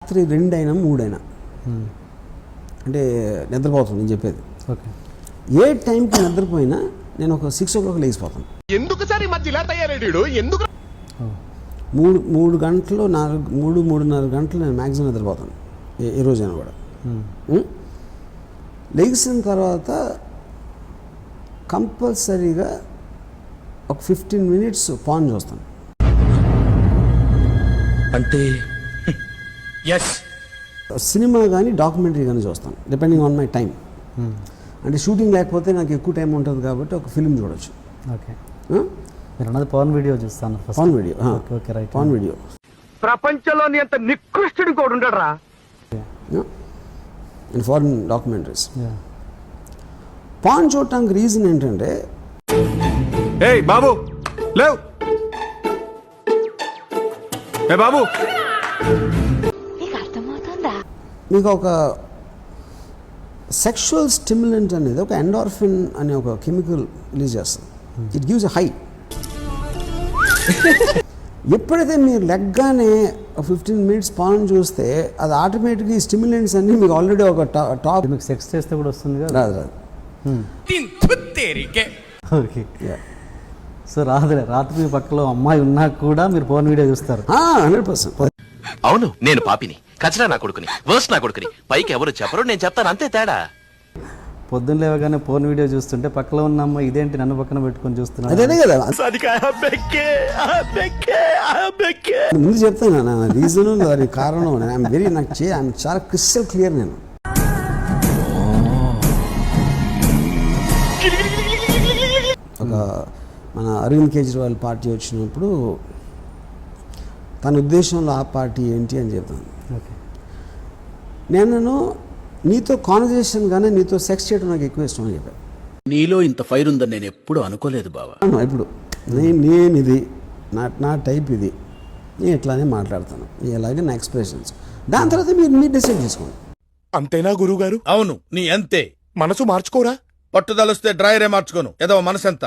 రాత్రి 2 అయినా 3 అయినా అంటే నిద్రపోతాను నేను చెప్పేది. ఓకే. ఏ టైంకి నిద్రపోయినా నేను ఒక 6 o'clock లేచిపోతాను. ఎందుకు సార్ ఈ మధ్య ఇలా తయారయ్యాడు? ఎందుకు 3 గంటలు 3-3.5 గంటలు నేను మ్యాక్సిమం నిద్రపోతాను ఏ రోజైనా కూడా. లేచిన తర్వాత కంపల్సరీగా ఒక 15 minutes పాన్ చూస్తాను. అంటే సినిమా కానీ డాక్యుమెంటరీ కానీ చూస్తాను డిపెండింగ్ ఆన్ మై టైం. అంటే షూటింగ్ లేకపోతే నాకు ఎక్కువ టైం ఉంటుంది కాబట్టి ఒక ఫిల్మ్ చూడొచ్చు. ఓకే. మీరు అన్నది పవన్ వీడియో చూస్తాను. Pawan video. Okay, right. Pawan video ప్రపంచంలోని అంత నికృష్టుడు కూడా ఉండడరా. And foreign documentaries. పాన్ చూడటానికి రీజన్ ఏంటంటే ఏయ్ బాబు లేవ్, ఏ బాబు మీకు ఒక సెక్షువల్ స్టిమ్యులెంట్ అనేది ఒక ఎండార్ఫిన్ అనే ఒక కెమికల్ రిలీజ్ చేస్తుంది. It gives a high. ఎప్పుడైతే మీరు లెగ్గానే 15 minutes పాన్ చూస్తే అది ఆటోమేటిక్గా ఈ స్టిమ్యులెంట్స్ అన్ని మీకు ఆల్రెడీ ఒక టాప్. మీకు సెక్స్ చేస్తే కూడా వస్తుంది కదా? రాదు. ఓకే. సో రాత్రి మీ పక్కలో అమ్మాయి ఉన్నా కూడా మీరు ఫోన్ వీడియో చూస్తారు? 100%. అవును, నేను పాపిని, కచరా నా కొడుకుని, వర్స్ నా కొడుకుని, పైకి ఎవరు చెప్పరు, నేను చెప్తాను, అంతే తేడా. పొద్దున్న లేవగానే ఫోన్ వీడియో చూస్తుంటే పక్కలో ఉన్న అమ్మాయి ఇదేంటి నన్ను పక్కన పెట్టుకొని చూస్తున్నా? అదే కదా ముందు చెప్తాను నా రీజను దాని కారణం. ఐఎమ్ చాలా క్రిస్టల్ క్లియర్. నేను ఒక మన అరవింద్ కేజ్రీవాల్ పార్టీ వచ్చినప్పుడు తన ఉద్దేశంలో ఆ పార్టీ ఏంటి అని చెప్తాను. నేను నీతో కాన్వర్జేషన్ కానీ నీతో సెక్స్ చేయడం నాకు ఎక్కువ ఇష్టం అని చెప్పాను. నీలో ఇంత ఫైర్ ఉందని నేను ఎప్పుడు అనుకోలేదు బాబా. ఇప్పుడు నేను ఇది నా టైప్ ఇది, నేను ఇట్లానే మాట్లాడతాను, ఇలాగే నా ఎక్స్ప్రెషన్స్. దాని తర్వాత మీరు డిసైడ్ చేసుకోండి. అంతేనా గురువు గారు? అవును, నీ అంతే. మనసు మార్చుకోరా? పట్టుదలొస్తే డ్రైరే మార్చుకోను, ఏదో మనసెంత.